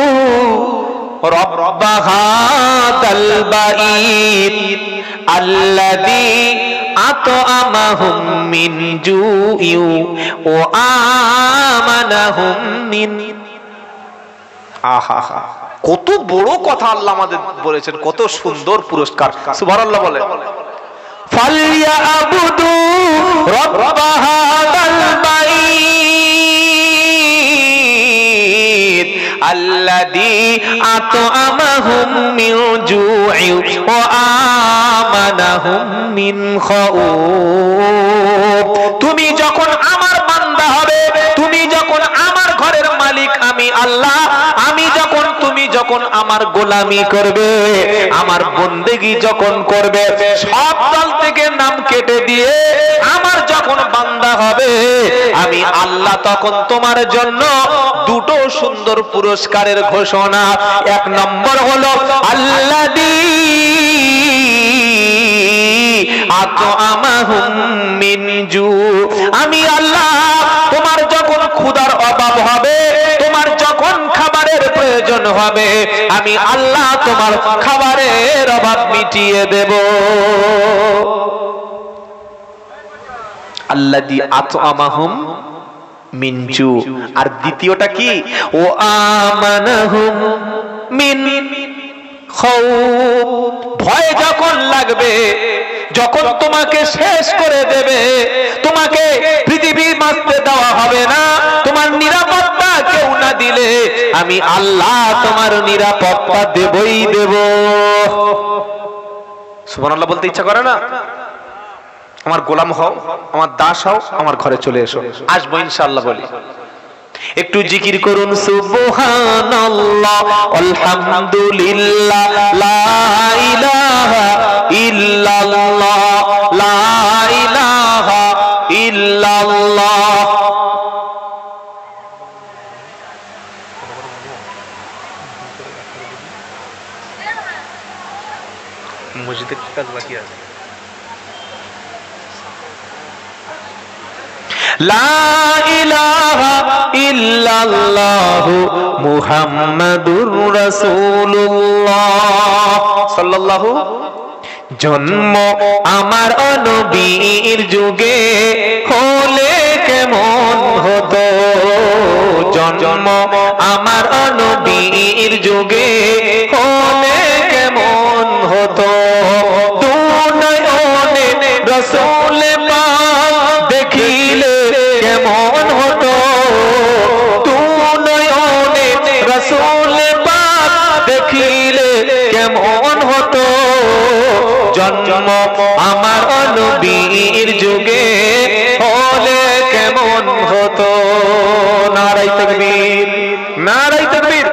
رب هذا البيت الذي أطعمهم من جوع وآمنهم من। আহা, কত বড় কথা আল্লাহ আমাদের বলেছেন, কত সুন্দর পুরস্কার। সুবহানাল্লাহ বলে। ফালিয়াবুদু রব্ব হাযাল বাইত আল্লাযী আতআমাহুম মিন জু'i ওয়া আমানাহুম মিন খাউফ। তুমি যখন আমার বান্দা হবে, তুমি যখন আমার ঘরের মালিক আমি আল্লাহ, আমি যখন, তুমি যখন আমার গোলামি করবে, আমার বন্দেগী যখন করবে, সব দল থেকে নাম কেটে দিয়ে আমার যখন বান্দা হবে, আমি আল্লাহ তখন তোমার জন্য দুটো সুন্দর পুরস্কারের ঘোষণা। 1 নম্বর হলো আল্লাযী আতআমাহুম মিন জু। আমি আল্লাহ তোমার যখন ক্ষুধার অভাব হবে, তোমার যখন খাবারের প্রয়োজন হবে, আমি আল্লাহ তোমার খাবারের অভাব মিটিয়ে দেব। আল্লাযী আতআমাহুম মিনজু। আর দ্বিতীয়টা কি? ও আমানাহুম মিন খাউফ। ভয় যখন লাগবে, যখন তোমাকে শেষ করে দেবে, তোমাকে পৃথিবী বাঁচতে দেওয়া হবে না, তোমার নিরাপত্তা কেউ না দিলে আমি আল্লাহ তোমার নিরাপত্তা দেবই দেব। সুবহানাল্লাহ বলতে ইচ্ছা করে না? আমার গোলাম হও, আমার দাস হও, আমার ঘরে চলে এসো, আসবো ইনশাআল্লাহ বলি। একটু জিকির করুন সুবহানাল্লাহ আলহামদুলিল্লাহ লা ইলাহা ইল্লাল্লাহ লা ইলাহা ইল্লাল্লাহ। মসজিদে কাজ বাকি আছে। লা ইলাহা ইল্লাল্লাহু মুহাম্মাদুর রাসূলুল্লাহ সাল্লাল্লাহু। জন্ম আমার নবীর যুগে হলে কেমন হতো, জন্ম আমার নবীর যুগে হলে কেমন হতো। দুনয়নে রাসূল পাক দেখিলে কেমন হতো, দুনয়নে রাসূল পাক দেখিলে কেমন হতো। জন্ম আমার নবীর যুগে হলে কেমন হতো। নারায়ে তাকবীর, নারায়ে তাকবীর।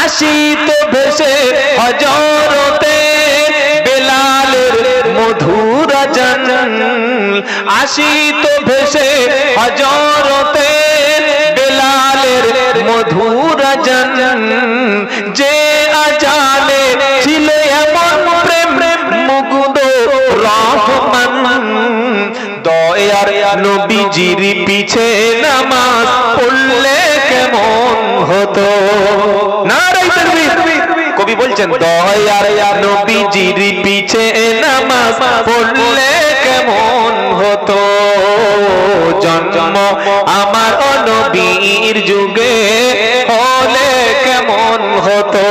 আসিত ভেসে হযরতে বেলালের মধুর আযান, আসিত ভেসে হযরতে বেলালের মধুর আযান। যে আযানে ছিল এমন প্রেম মুগ্ধ রহমান, দয়ার নবীজির পিছে নামাজ পড়লে কেমন হতো। নারায়ে তাকবীর। কবি বলছেন দয়ার নবীজির পিছে নামাজ পড়লে কেমন হতো। জন্ম আমার নবীর যুগে হলে কেমন হতো,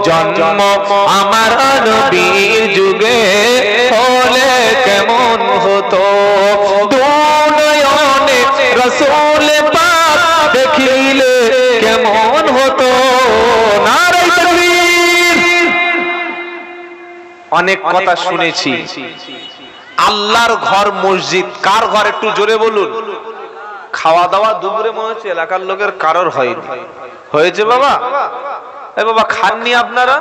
জন্ম আমার নবীর যুগে হলে কেমন হতো। দুনয়নে রাসূল পাক দেখিলে কেমন হতো। নারায়ে তাকবীর। অনেক কথা শুনেছি। আল্লাহর ঘর মসজিদ কার ঘর একটু জোরে বলুন। খাওয়া দাওয়া দুপুরে মনে হচ্ছে এলাকার লোকের কারোর হয়নি। হয়েছে বাবা? এই বাবা খাননি আপনারা?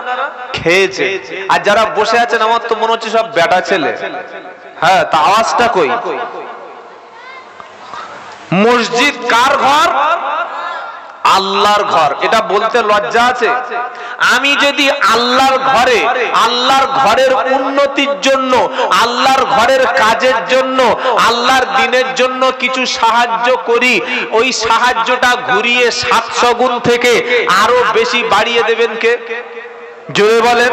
খেয়েছে। আর যারা বসে আছেন আমার তো মনে হচ্ছে সব বেটা ছেলে। হ্যাঁ, তা আওয়াজটা কই? মসজিদ কার ঘর? আল্লাহর ঘর। এটা বলতে লজ্জা আছে? আমি যদি আল্লাহর ঘরে, আল্লাহর ঘরের উন্নতির জন্য, আল্লাহর ঘরের কাজের জন্য, আল্লাহর দিনের জন্য কিছু সাহায্য করি, ওই সাহায্যটা ঘুরিয়ে 700 গুণ থেকে আরো বেশি বাড়িয়ে দেবেন কে? জোরে বলেন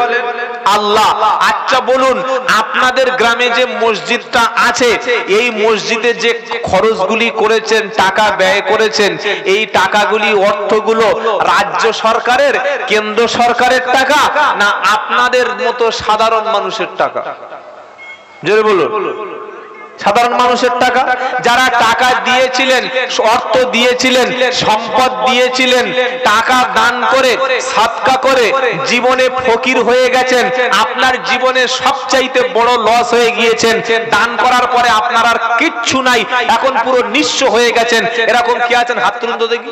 আল্লাহ। আচ্ছা বলুন, আপনাদের গ্রামে যে মসজিদটা আছে, এই মসজিদে যে খরচগুলি করেছেন, টাকা ব্যয় করেছেন, এই টাকাগুলি, অর্থগুলো রাজ্য সরকারের, কেন্দ্র সরকারের টাকা, না আপনাদের মতো সাধারণ মানুষের টাকা? জোরে বলুন। সাধারণ মানুষের টাকা। যারা টাকা দিয়েছিলেন, অর্থ দিয়েছিলেন, সম্পদ দিয়েছিলেন, টাকা দান করে, সাদকা করে জীবনে ফকির হয়ে গেছেন, আপনার জীবনে সবচাইতে বড় লস হয়ে গিয়েছেন। দান করার পরে আপনার আর কিচ্ছু নাই, এখন পুরো নিঃস্ব হয়ে গেছেন। এরকম কি আছেন? হাত তুলুন তো দেখি।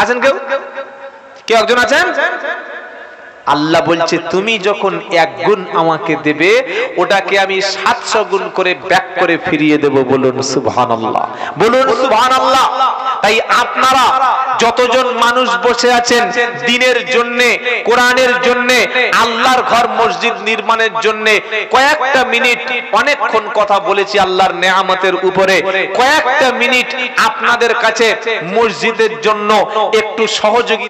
আছেন কেউ? কেউ একজন আছেন? আল্লাহ বলছে তুমি যখন 1 গুণ আমাকে দেবে, ওটাকে আমি 700 গুণ করে ব্যাক করে ফিরিয়ে দেব। বলুন সুবহানাল্লাহ, বলুন সুবহানাল্লাহ। তাই আপনারা যতজন মানুষ বসে আছেন দ্বীনের জন্য, কোরআনের জন্য, আল্লাহর ঘর মসজিদ নির্মাণের জন্য, কয়েকটা মিনিট, অনেকক্ষণ কথা বলেছি আল্লাহর নেয়ামতের উপরে, কয়েকটা মিনিট আপনাদের কাছে মসজিদের জন্য একটু সহযোগিতা